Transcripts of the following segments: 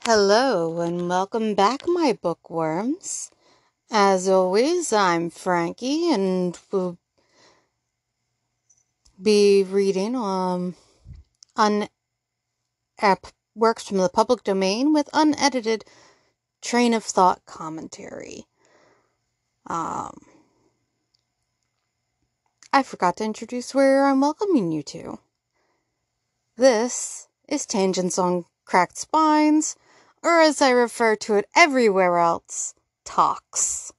Hello and welcome back, my bookworms. As always, I'm Frankie and we'll be reading works from the public domain with unedited train of thought commentary. I forgot to introduce where I'm welcoming you to. This is Tangents on Cracked Spines, or as I refer to it everywhere else, Talks.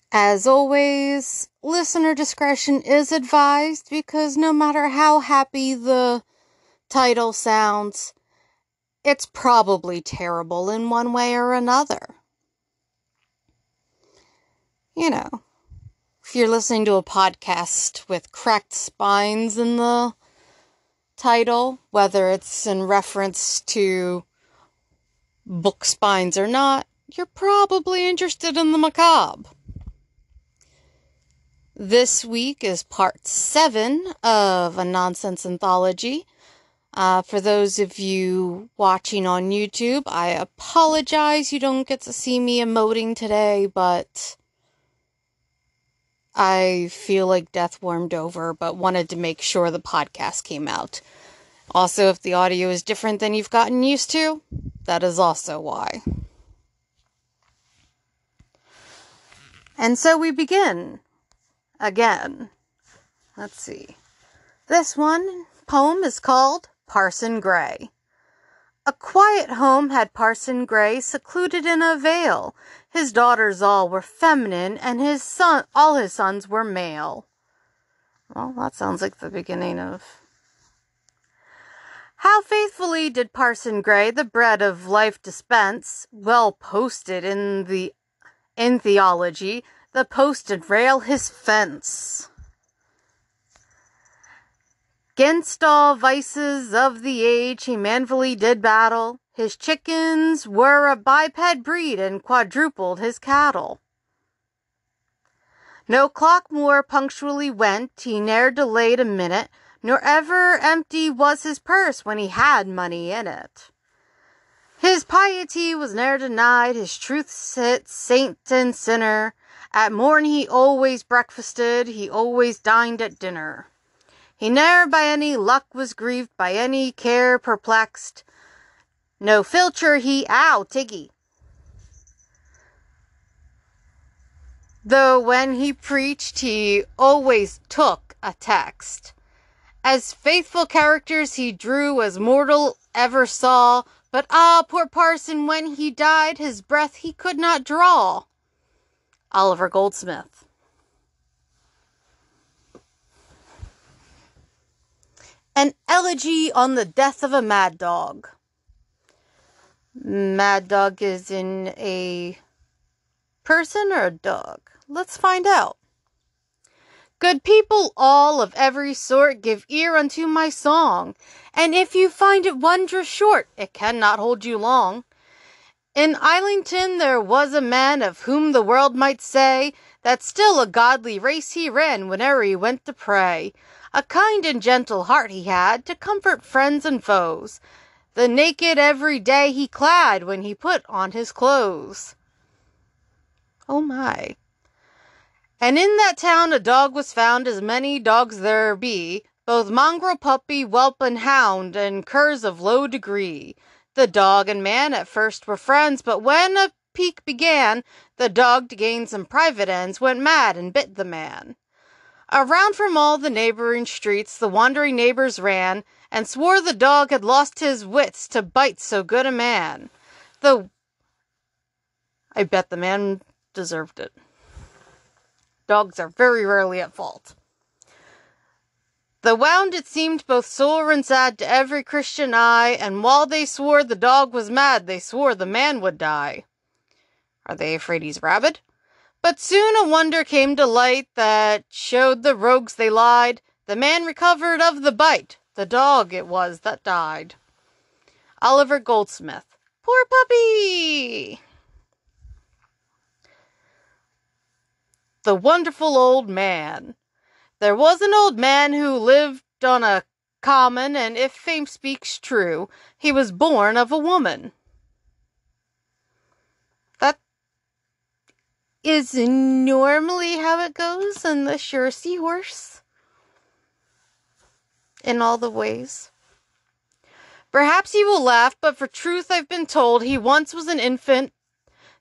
As always, listener discretion is advised because no matter how happy the title sounds, it's probably terrible in one way or another. You know, if you're listening to a podcast with cracked spines in the title, whether it's in reference to book spines or not, you're probably interested in the macabre. This week is part 7 of a Nonsense Anthology. For those of you watching on YouTube, I apologize you don't get to see me emoting today, but I feel like death warmed over, but wanted to make sure the podcast came out. Also, if the audio is different than you've gotten used to, that is also why. And so we begin. Again. Let's see. This poem is called Parson Gray. A quiet home had Parson Gray, secluded in a vale. His daughters all were feminine, and all his sons were male. Well, that sounds like the beginning of... How faithfully did Parson Gray the bread of life dispense, well posted in theology, the post and rail his fence. 'Gainst all vices of the age he manfully did battle. His chickens were a biped breed and quadrupled his cattle. No clock more punctually went, he ne'er delayed a minute, nor ever empty was his purse when he had money in it. His piety was ne'er denied, his truth set saint and sinner. At morn he always breakfasted, he always dined at dinner. He ne'er by any luck was grieved, by any care perplexed. No filcher Tiggy. Though when he preached, he always took a text. As faithful characters he drew as mortal ever saw, but poor parson, when he died, his breath he could not draw. Oliver Goldsmith. An elegy on the death of a mad dog. Mad dog is in a person or a dog? Let's find out. Good people all of every sort, give ear unto my song, and if you find it wondrous short, it cannot hold you long. In Islington there was a man of whom the world might say that still a godly race he ran whene'er he went to pray. A kind and gentle heart he had to comfort friends and foes. The naked every day he clad when he put on his clothes. Oh my. And in that town a dog was found, as many dogs there be, both mongrel, puppy, whelp, and hound, and curs of low degree. The dog and man at first were friends, but when a pique began, the dog to gain some private ends went mad and bit the man. Around from all the neighboring streets the wandering neighbors ran, and swore the dog had lost his wits to bite so good a man. I bet the man deserved it. Dogs are very rarely at fault. The wound it seemed both sore and sad to every Christian eye, and while they swore the dog was mad, they swore the man would die. Are they afraid he's rabid? But soon a wonder came to light that showed the rogues they lied. The man recovered of the bite, the dog it was that died. Oliver Goldsmith. Poor puppy! The wonderful old man. There was an old man who lived on a common, and if fame speaks true, he was born of a woman. That is normally how it goes in the Sure Seahorse. In all the ways. Perhaps you will laugh, but for truth I've been told he once was an infant,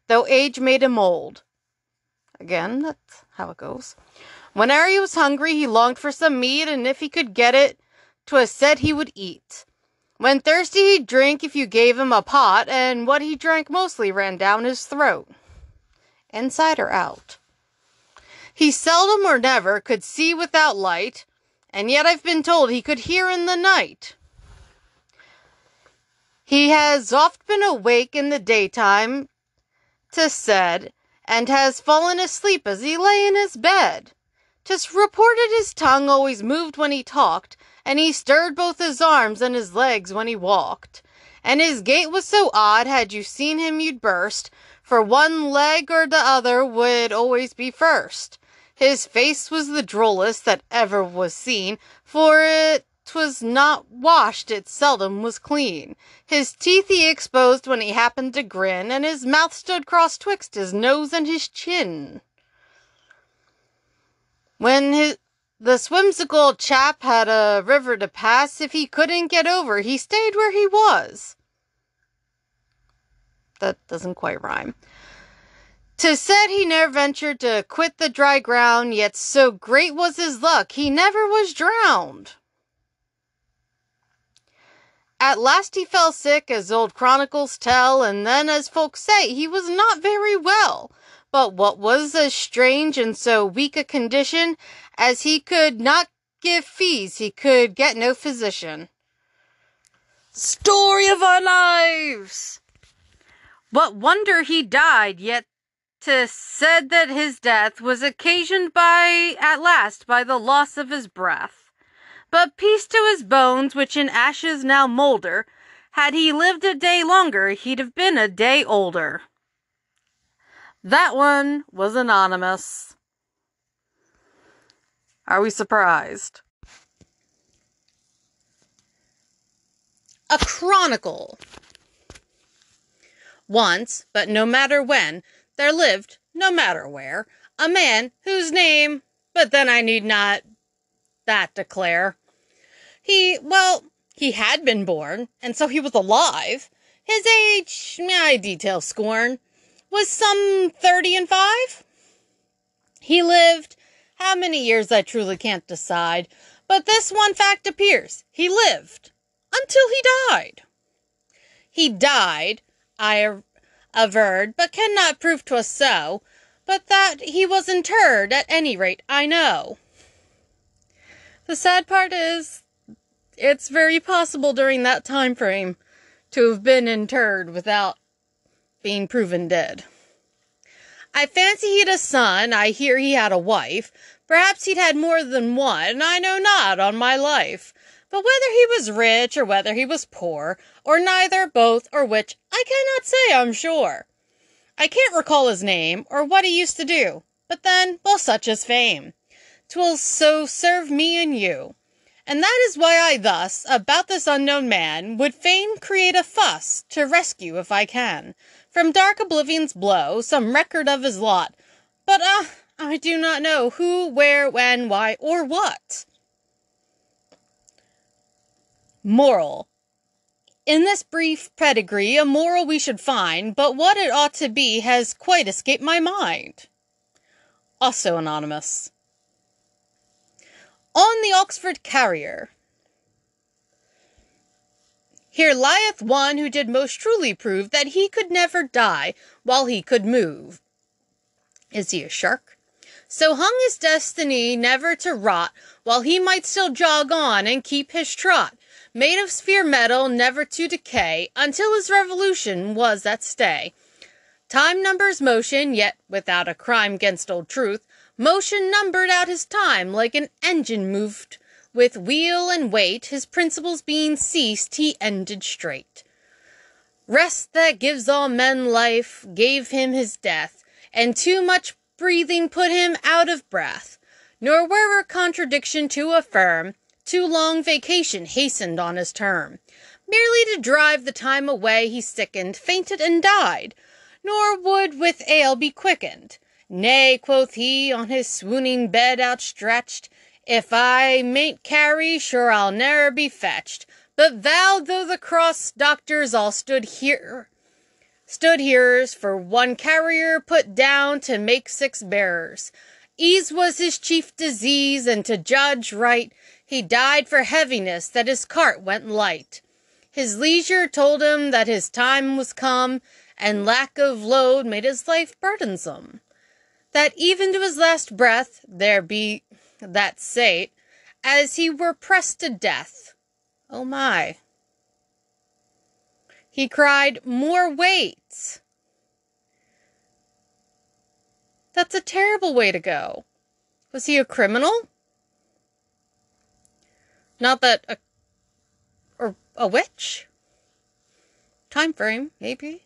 though age made him old. Again, that's how it goes. Whene'er he was hungry, he longed for some meat, and if he could get it, 'twas said he would eat. When thirsty, he'd drink if you gave him a pot, and what he drank mostly ran down his throat. Inside or out. He seldom or never could see without light, and yet I've been told he could hear in the night. He has oft been awake in the daytime, 'tis said, and has fallen asleep as he lay in his bed. 'Tis reported his tongue always moved when he talked, and he stirred both his arms and his legs when he walked. And his gait was so odd, had you seen him you'd burst, for one leg or the other would always be first. His face was the drollest that ever was seen, for 'twas not washed, it seldom was clean. His teeth he exposed when he happened to grin, and his mouth stood cross twixt his nose and his chin. When the whimsical chap had a river to pass, if he couldn't get over, he stayed where he was. That doesn't quite rhyme. 'Tis said he ne'er ventured to quit the dry ground, yet so great was his luck, he never was drowned. At last he fell sick, as old chronicles tell, and then, as folks say, he was not very well. But what was as strange in so weak a condition, as he could not give fees, he could get no physician. Story of our lives! What wonder he died, yet 'tis said that his death was occasioned at last by the loss of his breath. But peace to his bones, which in ashes now moulder. Had he lived a day longer, he'd have been a day older. That one was anonymous. Are we surprised? A chronicle. Once, but no matter when, there lived, no matter where, a man whose name, but then I need not that declare. He had been born, and so he was alive. His age, I detail scorn, was some 35. He lived, how many years I truly can't decide, but this one fact appears, he lived, until he died. He died, I averred, but cannot prove 'twas so, but that he was interred, at any rate, I know. The sad part is, it's very possible during that time frame to have been interred without being proven dead. I fancy he'd a son, I hear he had a wife, perhaps he'd had more than one, I know not on my life. But whether he was rich, or whether he was poor, or neither, both, or which, I cannot say, I'm sure. I can't recall his name, or what he used to do, but then, well, such is fame. 'Twill so serve me and you. And that is why I thus, about this unknown man, would fain create a fuss, to rescue, if I can, from dark oblivion's blow, some record of his lot. But, I do not know who, where, when, why, or what. Moral. In this brief pedigree, a moral we should find, but what it ought to be has quite escaped my mind. Also anonymous. On the Oxford Carrier. Here lieth one who did most truly prove that he could never die while he could move. Is he a shark? So hung his destiny never to rot while he might still jog on and keep his trot, made of sphere metal never to decay until his revolution was at stay. Time numbers motion, yet without a crime 'gainst old truth. Motion numbered out his time, like an engine moved with wheel and weight. His principles being ceased, he ended straight. Rest that gives all men life gave him his death, and too much breathing put him out of breath. Nor were a contradiction to affirm too long vacation hastened on his term. Merely to drive the time away he sickened, fainted, and died, nor would with ale be quickened. Nay, quoth he, on his swooning bed outstretched, if I mayn't carry, sure I'll ne'er be fetched. But vowed though the cross doctors all stood hearers, for one carrier put down to make 6 bearers. Ease was his chief disease, and to judge right, he died for heaviness that his cart went light. His leisure told him that his time was come, and lack of load made his life burdensome. That even to his last breath, there be that say't, as he were pressed to death. Oh my. He cried, more weight. That's a terrible way to go. Was he a criminal? Not that a witch? Time frame, maybe.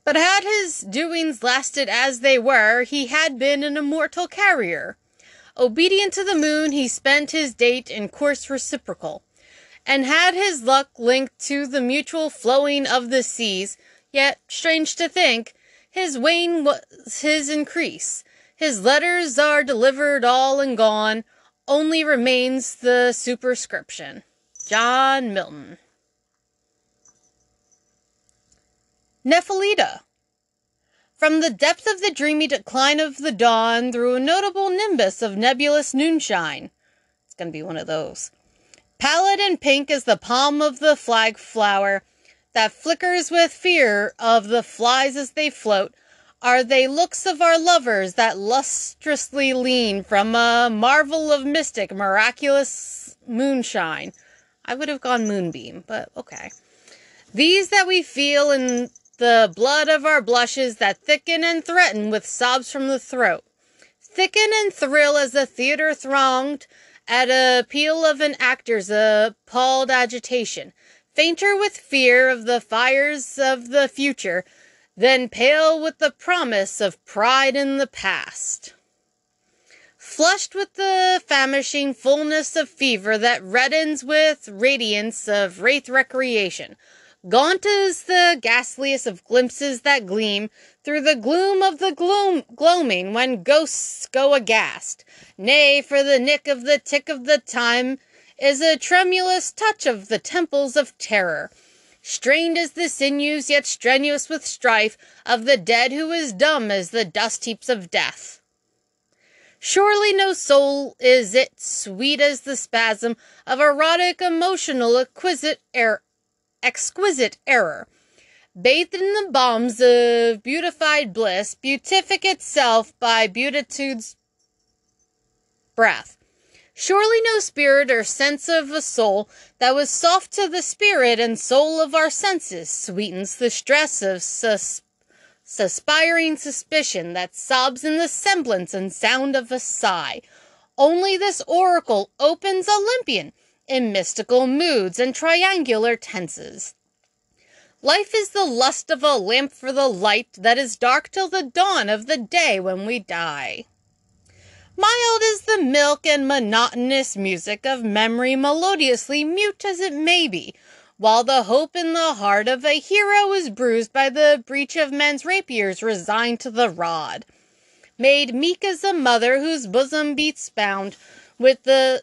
But had his doings lasted as they were, he had been an immortal carrier. Obedient to the moon, he spent his date in course reciprocal, and had his luck linked to the mutual flowing of the seas. Yet, strange to think, his wane was his increase. His letters are delivered all and gone, only remains the superscription. John Milton. Nephelida. From the depth of the dreamy decline of the dawn, through a notable nimbus of nebulous noonshine. It's going to be one of those. Pallid and pink as the palm of the flag flower, that flickers with fear of the flies as they float, are they looks of our lovers that lustrously lean from a marvel of mystic, miraculous moonshine. I would have gone moonbeam, but okay. These that we feel in the blood of our blushes, that thicken and threaten with sobs from the throat. Thicken and thrill as the theater thronged at a peal of an actor's appalled agitation. Fainter with fear of the fires of the future, then pale with the promise of pride in the past. Flushed with the famishing fullness of fever that reddens with radiance of wraith recreation. Gaunt as the ghastliest of glimpses that gleam through the gloom of the gloaming when ghosts go aghast. Nay, for the nick of the tick of the time is a tremulous touch of the temples of terror. Strained as the sinews, yet strenuous with strife, of the dead who is dumb as the dust heaps of death. Surely no soul is it sweet as the spasm of erotic, emotional, exquisite error. Bathed in the balms of beautified bliss, beatific itself by beatitude's breath. Surely no spirit or sense of a soul that was soft to the spirit and soul of our senses sweetens the stress of suspiring suspicion that sobs in the semblance and sound of a sigh. Only this oracle opens Olympian in mystical moods and triangular tenses. Life is the lust of a lamp for the light that is dark till the dawn of the day when we die. Mild is the milk and monotonous music of memory, melodiously mute as it may be, while the hope in the heart of a hero is bruised by the breach of men's rapiers resigned to the rod. Made meek as a mother whose bosom beats bound with the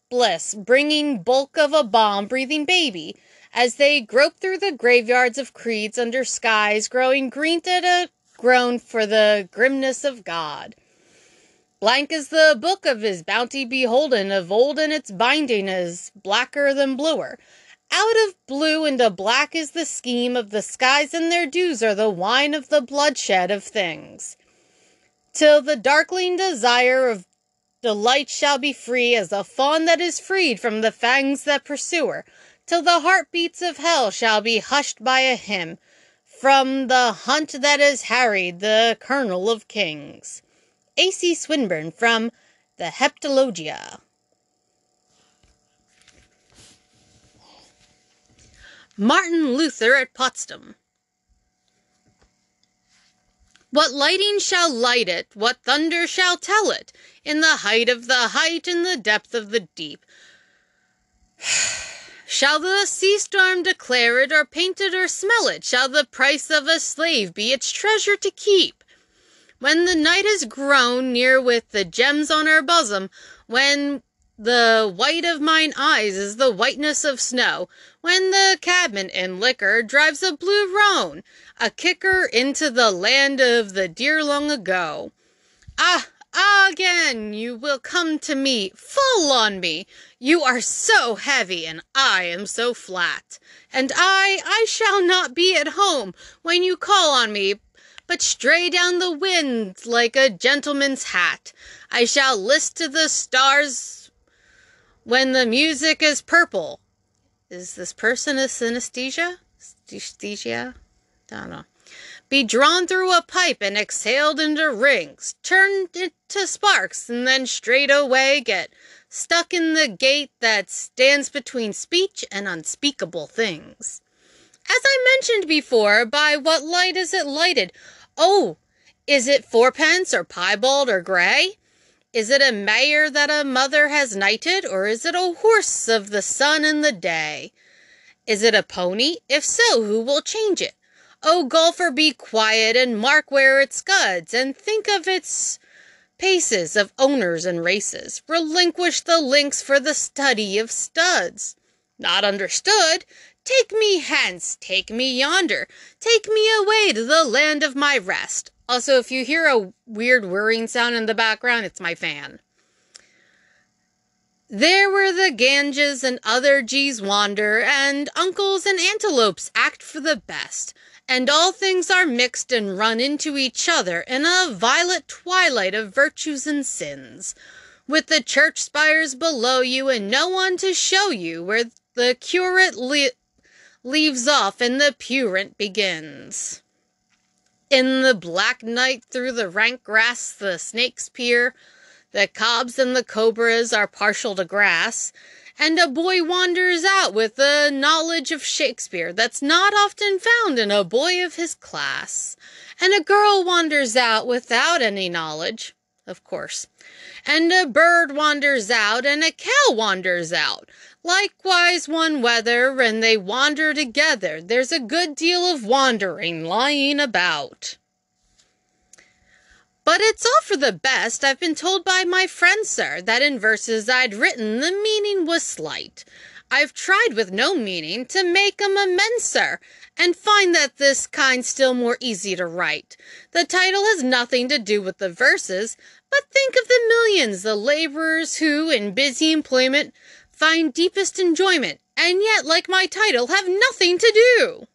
bliss, bringing bulk of a balm-breathing baby, as they grope through the graveyards of creeds under skies growing green at a groan for the grimness of God. Blank is the book of his bounty beholden, of old in its binding is blacker than bluer. Out of blue into black is the scheme of the skies, and their dews are the wine of the bloodshed of things. Till the darkling desire of delight shall be free as a fawn that is freed from the fangs that pursue her, till the heartbeats of hell shall be hushed by a hymn from the hunt that has harried the kernel of kings. A.C. Swinburne from the Heptalogia. Martin Luther at Potsdam. What lighting shall light it, what thunder shall tell it, in the height of the height, in the depth of the deep? Shall the sea storm declare it, or paint it, or smell it? Shall the price of a slave be its treasure to keep? When the night has grown near with the gems on her bosom, when the white of mine eyes is the whiteness of snow, when the cabman in liquor drives a blue roan, a kicker into the land of the dear long ago. Ah, again you will come to me, fall on me. You are so heavy, and I am so flat. And I shall not be at home when you call on me, but stray down the wind like a gentleman's hat. I shall list to the stars when the music is purple. Is this person a synesthesia? Synesthesia? I don't know. Be drawn through a pipe and exhaled into rings, turned into sparks, and then straightway get stuck in the gate that stands between speech and unspeakable things. As I mentioned before, by what light is it lighted? Oh, is it fourpence or piebald or grey? Is it a mare that a mother has knighted, or is it a horse of the sun and the day? Is it a pony? If so, who will change it? Oh, golfer, be quiet and mark where it scuds, and think of its paces of owners and races. Relinquish the links for the study of studs. Not understood? Take me hence, take me yonder, take me away to the land of my rest. Also, if you hear a weird whirring sound in the background, it's my fan. There where the Ganges and other G's wander, and uncles and antelopes act for the best, and all things are mixed and run into each other in a violet twilight of virtues and sins, with the church spires below you and no one to show you where the curate leaves off and the purent begins. In the black night through the rank grass the snakes peer, the cobs and the cobras are partial to grass, and a boy wanders out with a knowledge of Shakespeare that's not often found in a boy of his class. And a girl wanders out without any knowledge, of course. And a bird wanders out, and a cow wanders out. Likewise one whether, and they wander together. There's a good deal of wandering lying about. But it's all for the best. I've been told by my friend, sir, that in verses I'd written the meaning was slight. I've tried with no meaning to make 'em amends, sir, and find that this kind still more easy to write. The title has nothing to do with the verses, but think of the millions, the laborers who, in busy employment, find deepest enjoyment, and yet, like my title, have nothing to do.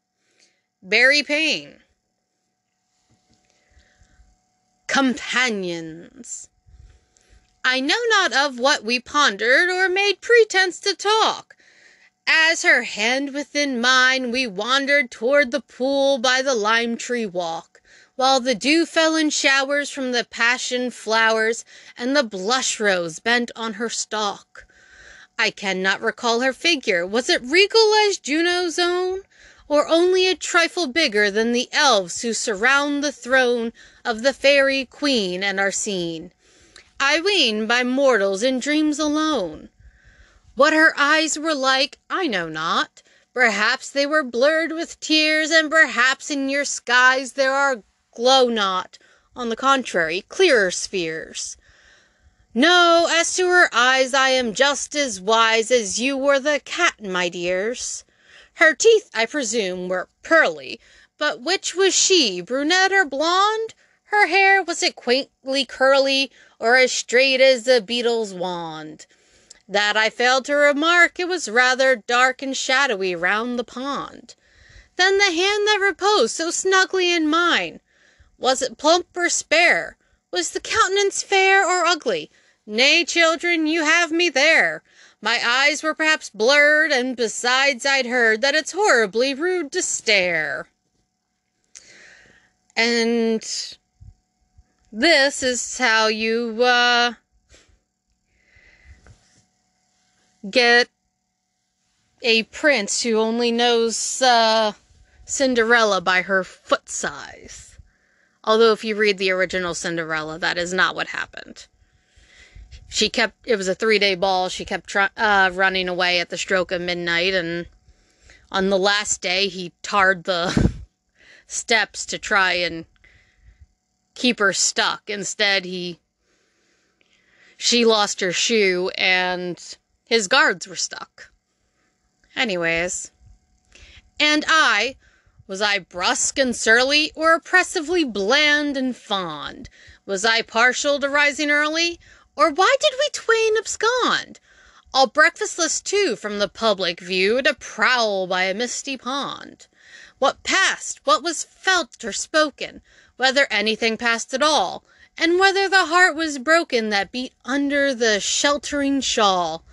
Barry Payne. Companions. I know not of what we pondered, or made pretense to talk. As her hand within mine, we wandered toward the pool by the lime-tree walk, while the dew fell in showers from the passion flowers, and the blush-rose bent on her stalk. I cannot recall her figure. Was it regal as Juno's own, or only a trifle bigger than the elves who surround the throne of the fairy queen and are seen, I ween, by mortals in dreams alone? What her eyes were like, I know not. Perhaps they were blurred with tears, and perhaps in your skies there are glow not, on the contrary, clearer spheres. No, as to her eyes I am just as wise as you were the cat, my dears. Her teeth, I presume, were pearly, but which was she, brunette or blonde? Her hair, was it quaintly curly, or as straight as a beetle's wand? That I failed to remark. It was rather dark and shadowy round the pond. Then the hand that reposed so snugly in mine, was it plump or spare? Was the countenance fair or ugly? Nay, children, you have me there. My eyes were perhaps blurred, and besides I'd heard that it's horribly rude to stare. And this is how you get a prince who only knows Cinderella by her foot size. Although if you read the original Cinderella, that is not what happened. it was a 3-day ball. She kept running away at the stroke of midnight, and on the last day, he tarred the steps to try and keep her stuck. Instead, she lost her shoe, and his guards were stuck. Anyways. And was I brusque and surly, or oppressively bland and fond? Was I partial to rising early, or why did we twain abscond? All breakfastless too from the public view, to prowl by a misty pond. What passed, what was felt or spoken, whether anything passed at all, and whether the heart was broken that beat under the sheltering shawl,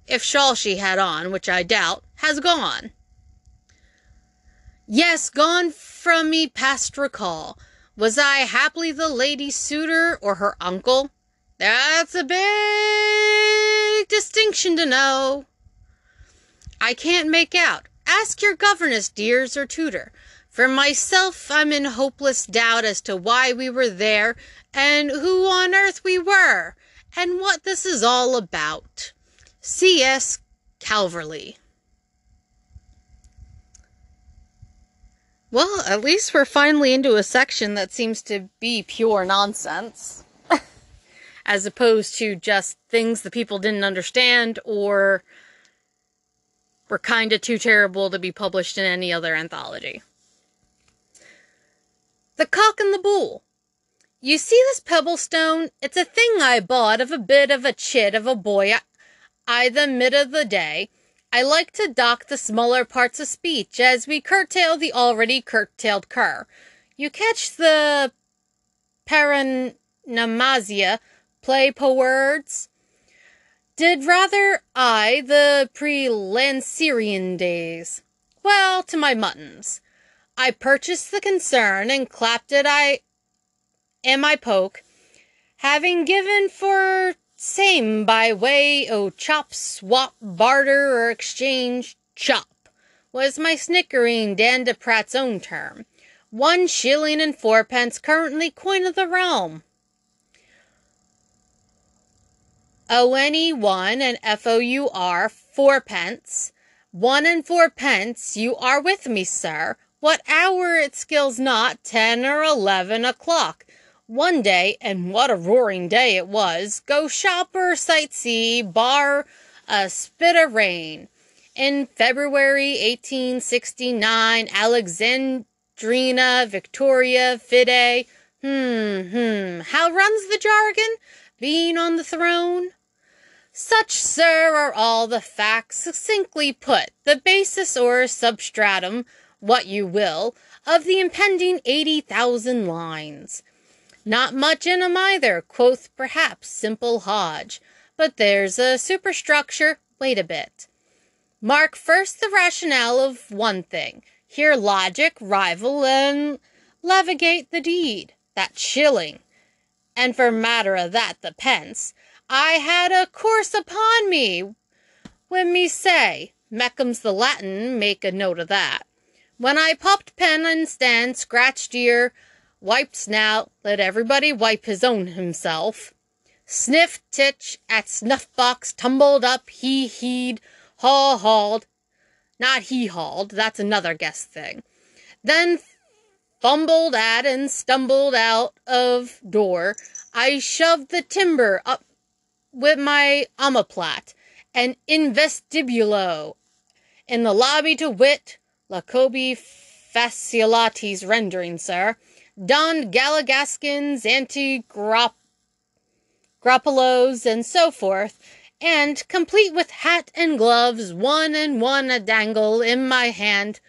if shawl she had on, which I doubt, has gone. Yes, gone from me past recall. Was I haply the lady's suitor, or her uncle? That's a big distinction to know. I can't make out. Ask your governess, dears, or tutor. For myself, I'm in hopeless doubt as to why we were there, and who on earth we were, and what this is all about. C.S. Calverley. Well, at least we're finally into a section that seems to be pure nonsense. As opposed to just things the people didn't understand or were kind of too terrible to be published in any other anthology. The Cock and the Bull. You see this pebble stone? It's a thing I bought of a bit of a chit of a boy I the mid of the day. I like to dock the smaller parts of speech as we curtail the already curtailed cur. You catch the paranamasia play po words? Did rather I the pre-Lancerian days. Well, to my muttons. I purchased the concern and clapped it in my poke, having given for same by way o' chop, swap, barter, or exchange. Chop was my snickering Dandaprat's own term. 1 shilling and 4pence currently coin of the realm. ONE and FOUR, 4pence. 1 and 4pence, you are with me, sir. What hour it skills not, 10 or 11 o'clock. One day, and what a roaring day it was, go shop or sightsee, bar a spit of rain. In February 1869, Alexandrina, Victoria, Fide. How runs the jargon? Being on the throne? Such, sir, are all the facts, succinctly put, the basis or substratum, what you will, of the impending 80,000 lines. Not much in 'em either, quoth perhaps simple Hodge, but there's a superstructure. Wait a bit. Mark first the rationale of one thing. Here logic, rival, and levigate the deed. That shilling. And for matter of that, the pence. I had a course upon me, when me say, Meckham's the Latin, make a note of that. When I popped pen and stand, scratched ear, wiped snout, let everybody wipe his own himself. Sniffed titch, at snuff-box, tumbled up, he-heed, haw-hauled. Not he-hauled, that's another guess thing. Then fumbled at and stumbled out of door. I shoved the timber up with my omoplate, and in vestibulo, in the lobby to wit, Lacobi faciolates rendering, sir, donned galligaskins, anti-groppolos, and so forth, and, complete with hat and gloves, 1 and 1 a dangle in my hand.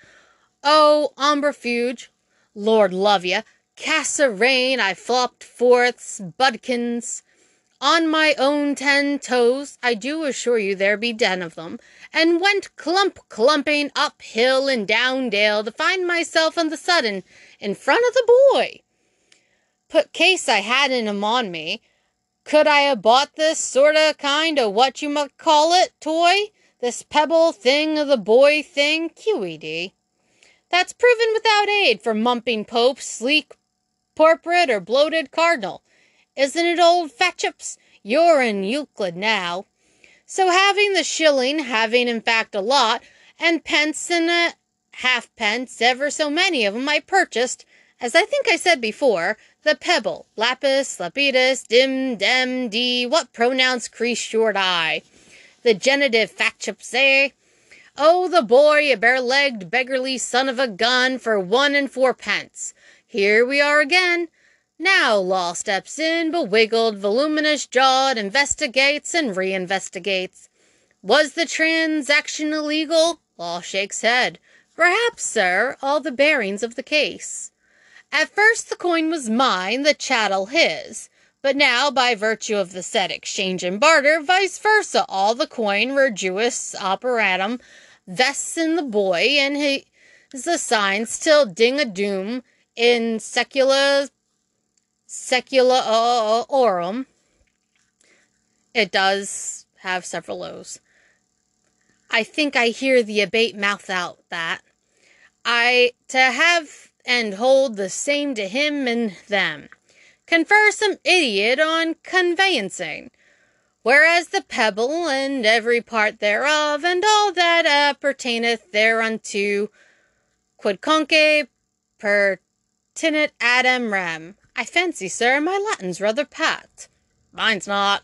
Oh, ombrifuge, Lord love ye, Cassarain, I flopped forth, budkins. On my own 10 toes, I do assure you there be 10 of them, and went clumping up hill and down dale to find myself on the sudden in front of the boy. Put case I hadn't him on me, could I have bought this sort of kind of what you might call it, toy? This pebble thing of the boy thing, QED. That's proven without aid for mumping pope, sleek portrait, or bloated cardinal. Isn't it, old Fatchups? You're in Euclid now. So having the shilling, having in fact a lot, and pence and a halfpence, ever so many of 'em, I purchased, as I think I said before, the pebble, lapis, lapidus, dim, dem, d, what pronouns crease short I? The genitive factips, Oh, the boy, a bare-legged, beggarly son of a gun, for 1 and 4 pence. Here we are again. Now Law steps in, bewiggled, voluminous-jawed, investigates and reinvestigates. Was the transaction illegal? Law shakes head. Perhaps, sir, all the bearings of the case. At first the coin was mine, the chattel his. But now, by virtue of the said exchange and barter, vice versa, all the coin, regius operatum, vests in the boy, and his assigns till ding-a-doom in secula orum. It does have several O's. I think I hear the abate mouth out that. To have and hold the same to him and them. Confer some idiot on conveyancing. Whereas the pebble and every part thereof, and all that appertaineth thereunto, quodcunque pertinet adem rem. I fancy, sir, my Latin's rather pat. Mine's not.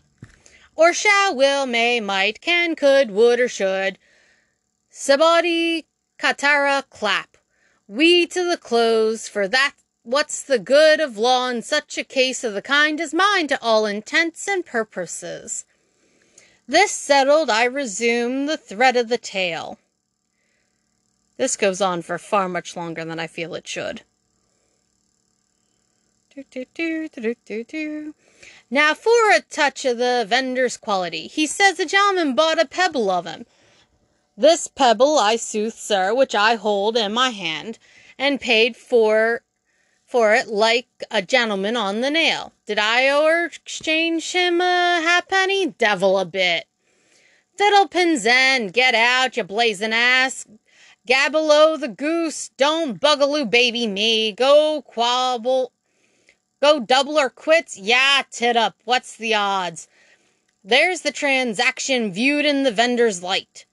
Or shall, will, may, might, can, could, would, or should. Sabodi catara clap. We to the close, for that what's the good of law in such a case of the kind is mine to all intents and purposes. This settled, I resume the thread of the tale. This goes on for far much longer than I feel it should. Now for a touch of the vendor's quality. He says a gentleman bought a pebble of him. This pebble, I sooth, sir, which I hold in my hand, and paid for it like a gentleman on the nail. Did I exchange him a halfpenny? Devil a bit. Fiddlepin's end, get out, you blazing ass. Gabbelow the goose, don't bugaloo baby me. Go double or quits? Yeah, tit up, what's the odds? There's the transaction viewed in the vendor's light.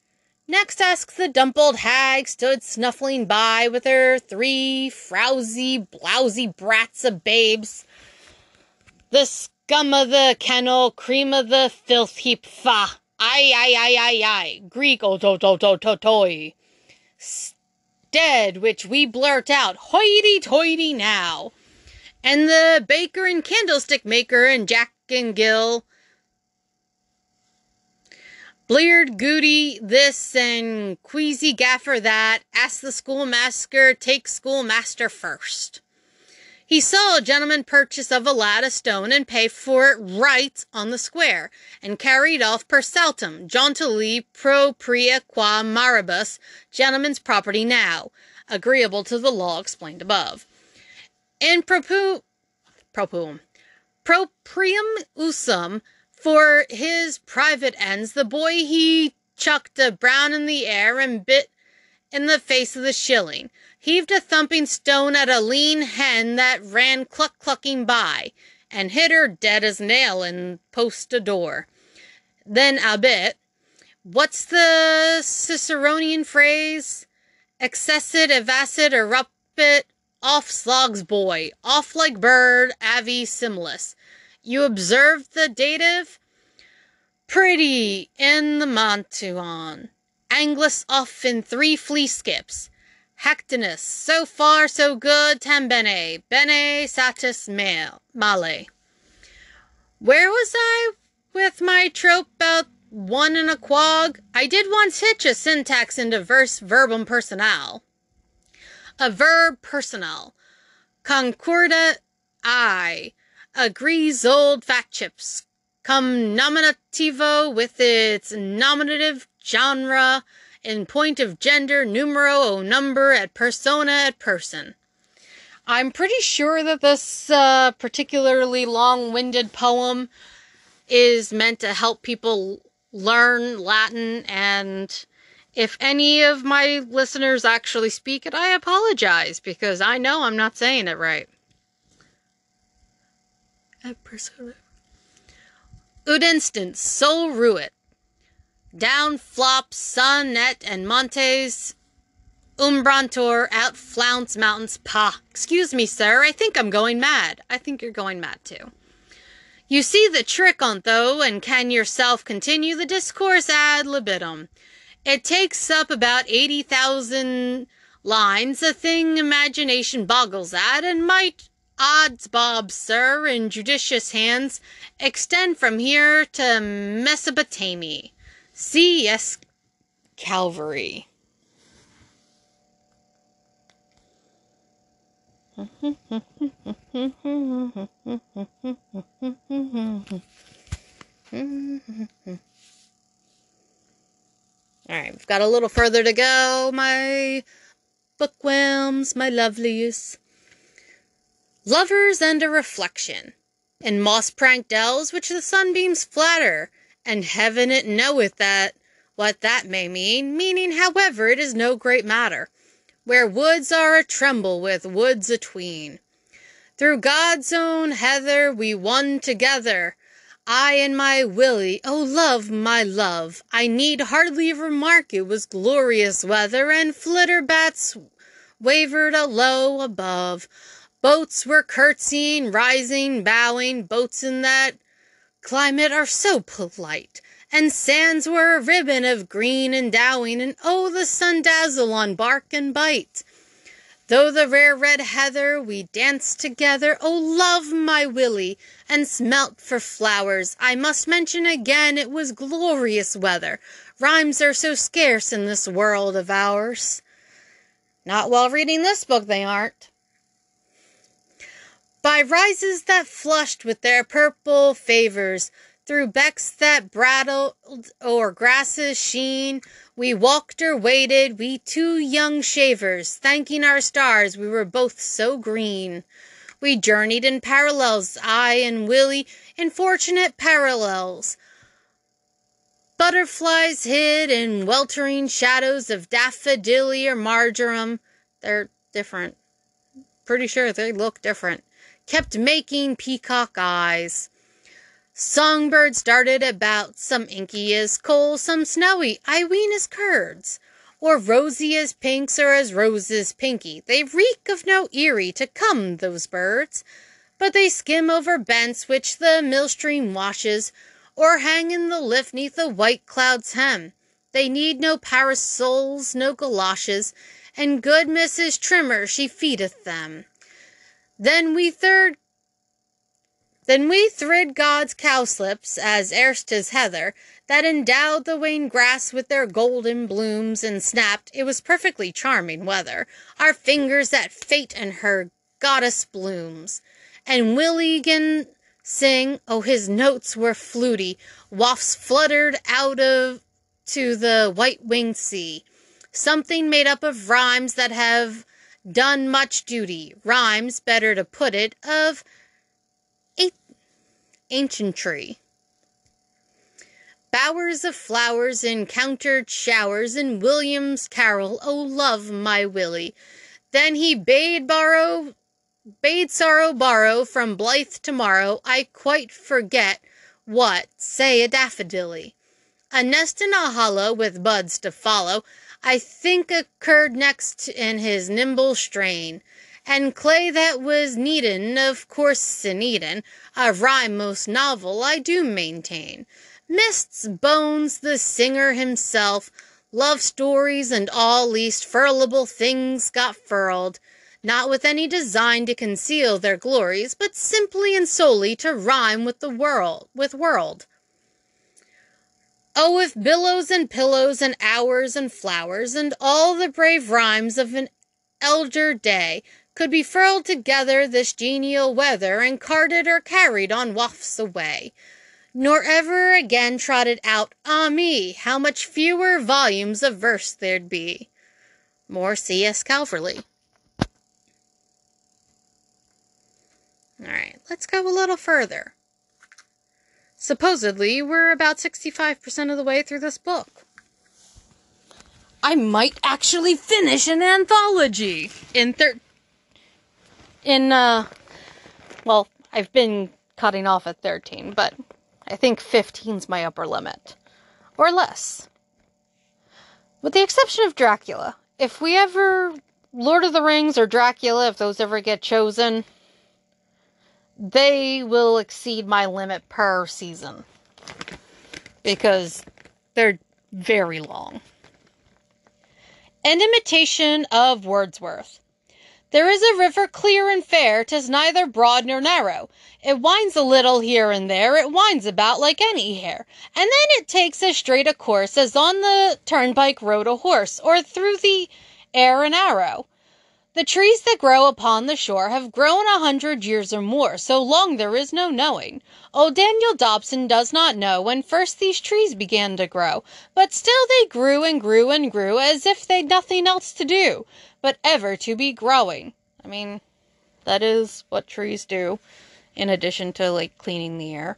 Next ask the dump-old hag stood snuffling by with her 3 frowsy, blousy brats of babes. The scum of the kennel, cream of the filth heap, fa. Ay, Greek o-to-to-to-to-toy. Stead, which we blurt out, hoity-toity now. And the baker and candlestick maker and Jack and Gill, bleared Goody this and queasy Gaffer that, ask the schoolmaster, take schoolmaster first. He saw a gentleman purchase of a lad a stone and pay for it right on the square, and carried off per saltum, jauntily propria qua maribus, gentleman's property now, agreeable to the law explained above. In proprium usum, for his private ends, the boy he chucked a brown in the air and bit in the face of the shilling, heaved a thumping stone at a lean hen that ran clucking by, and hit her dead as nail in post a door. Then abit, what's the Ciceronian phrase? Excessit, evacit, erupit, off slogs boy, off like bird, avi similis. You observe the dative? Pretty in the Montuon. Anglus off in 3 flea skips. Hactinus, so far so good, tam bene satis male. Where was I with my trope about 1 and a quag? I did once hitch a syntax into verse verbum personale. A verb personal. Concorda I. Agrees old fat chips. Cum nominativo with its nominative genre in point of gender, numero o number, et persona et person. I'm pretty sure that this particularly long-winded poem is meant to help people learn Latin, and if any of my listeners actually speak it, I apologize, because I know I'm not saying it right. Et persona. Ud instant, sol ruit. Down flops Sonnet and Montes Umbrantor, out flounce mountains. Pah! Excuse me, sir, I think I'm going mad. I think you're going mad, too. You see the trick on't, though, and can yourself continue the discourse ad libitum. It takes up about 80,000 lines, a thing imagination boggles at, and might, odds bobs, sir, in judicious hands, extend from here to Mesopotamia. C.S. Calvary. Alright, we've got a little further to go, my bookworms, my lovelies. Lovers and a reflection. In moss-pranked dells which the sunbeams flatter, and heaven it knoweth that what that may mean, meaning, however, it is no great matter, where woods are a-tremble with woods atween. Through God's own heather we won together, I and my Willie, oh love, my love, I need hardly remark it was glorious weather, and flitter bats wavered alow above. Boats were curtsying, rising, bowing, boats in that climate are so polite, and sands were a ribbon of green and dowing, and oh, the sun dazzle on bark and bite. Though the rare red heather we danced together, oh love, my Willie, and smelt for flowers, I must mention again it was glorious weather. Rhymes are so scarce in this world of ours. Not while reading this book they aren't. By rises that flushed with their purple favors, through becks that brattled o'er grasses sheen, we walked or waded, we two young shavers, thanking our stars we were both so green. We journeyed in parallels, I and Willie, in fortunate parallels. Butterflies hid in weltering shadows of daffodilly or marjoram. They're different. Pretty sure they look different. Kept making peacock eyes. Songbirds darted about, some inky as coal, some snowy, I ween as curds, or rosy as pinks, or as roses pinky. They reek of no eyrie to come, those birds, but they skim over bents which the millstream washes, or hang in the lift neath the white cloud's hem. They need no parasols, no galoshes, and good Mrs. Trimmer, she feedeth them. Then we thrid God's cowslips, as erst his heather, that endowed the wan grass with their golden blooms, and snapped, it was perfectly charming weather, our fingers at fate and her goddess blooms. And Willie 'gan sing, oh his notes were fluty, wafts fluttered out of to the white-winged sea, something made up of rhymes that have done much duty, rhymes, better to put it, of ancientry. Bowers of flowers encountered showers in William's carol, oh love, my Willie. Then he bade sorrow borrow from blithe tomorrow, I quite forget what, say a daffodilly. A nest in a hollow with buds to follow, I think occurred next in his nimble strain. And clay that was needin', of course in Eden, a rhyme most novel, I do maintain. Mists, bones, the singer himself, love stories and all least furlable things got furled, not with any design to conceal their glories, but simply and solely to rhyme with the world. Oh, if billows and pillows and hours and flowers and all the brave rhymes of an elder day could be furled together this genial weather, and carted or carried on wafts away, nor ever again trotted out, ah me, how much fewer volumes of verse there'd be. More C.S. Calvary. Alright, let's go a little further. Supposedly, we're about 65% of the way through this book. I might actually finish an anthology well, I've been cutting off at 13, but I think 15's my upper limit. Or less. With the exception of Dracula. If we ever... Lord of the Rings or Dracula, if those ever get chosen, they will exceed my limit per season. Because they're very long. An imitation of Wordsworth. There is a river clear and fair, 'tis neither broad nor narrow. It winds a little here and there, it winds about like any hare. And then it takes as straight a course as on the turnpike rode a horse, or through the air an arrow. The trees that grow upon the shore have grown 100 years or more, so long there is no knowing. Old Daniel Dobson does not know when first these trees began to grow, but still they grew and grew and grew as if they'd nothing else to do, but ever to be growing. I mean, that is what trees do, in addition to, like, cleaning the air.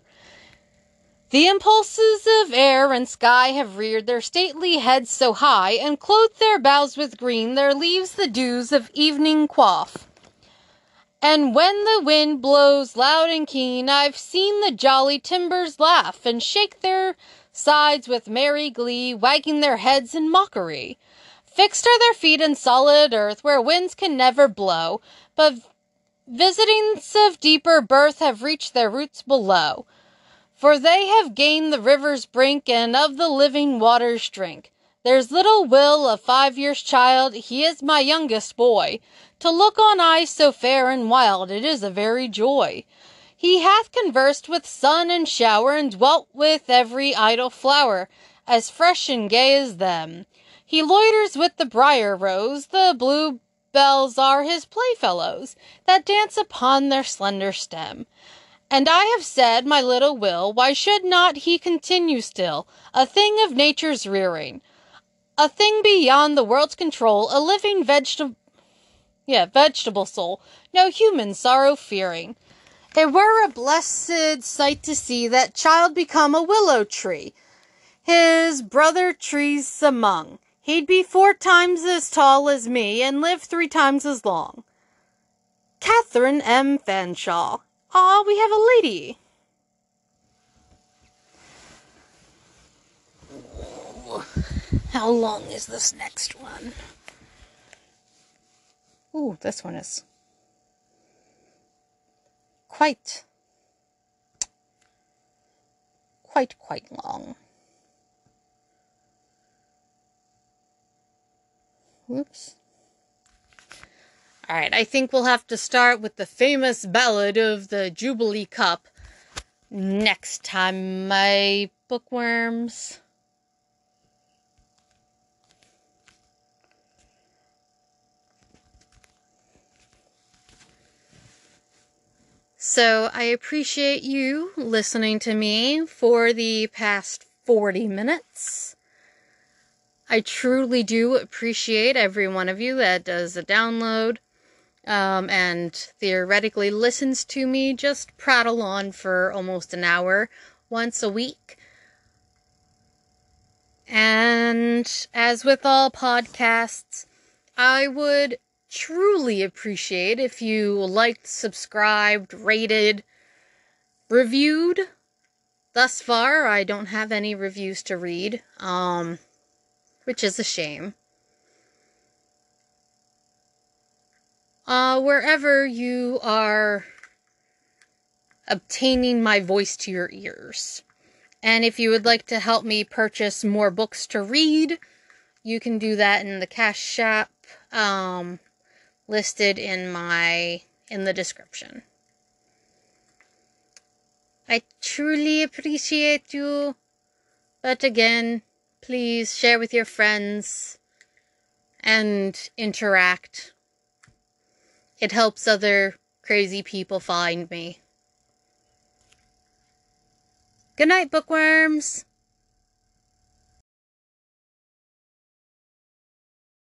The impulses of air and sky have reared their stately heads so high, and clothed their boughs with green, their leaves the dews of evening quaff. And when the wind blows loud and keen, I've seen the jolly timbers laugh, and shake their sides with merry glee, wagging their heads in mockery. Fixed are their feet in solid earth, where winds can never blow, but visitings of deeper birth have reached their roots below. For they have gained the river's brink, and of the living waters drink. There's little Will, a 5 years' child, he is my youngest boy. To look on eyes so fair and wild, it is a very joy. He hath conversed with sun and shower, and dwelt with every idle flower, as fresh and gay as them. He loiters with the briar rose, the bluebells are his playfellows, that dance upon their slender stem. And I have said, my little Will, why should not he continue still, a thing of nature's rearing, a thing beyond the world's control, a living vegetable soul, no human sorrow fearing. It were a blessed sight to see that child become a willow tree, his brother trees among. He'd be 4 times as tall as me, and live 3 times as long. Catherine M. Fanshawe. Aw, we have a lady. Ooh, how long is this next one? Ooh, this one is quite long. Whoops. Alright, I think we'll have to start with the famous ballad of the Jubilee Cup next time, my bookworms. So, I appreciate you listening to me for the past 40 minutes. I truly do appreciate every one of you that does a download. And theoretically listens to me just prattle on for almost an hour once a week. And as with all podcasts, I would truly appreciate if you liked, subscribed, rated, reviewed. Thus far, I don't have any reviews to read, which is a shame. Wherever you are obtaining my voice to your ears. And if you would like to help me purchase more books to read, you can do that in the Cash App, listed in the description. I truly appreciate you, but again, please share with your friends and interact. It helps other crazy people find me. Good night, bookworms!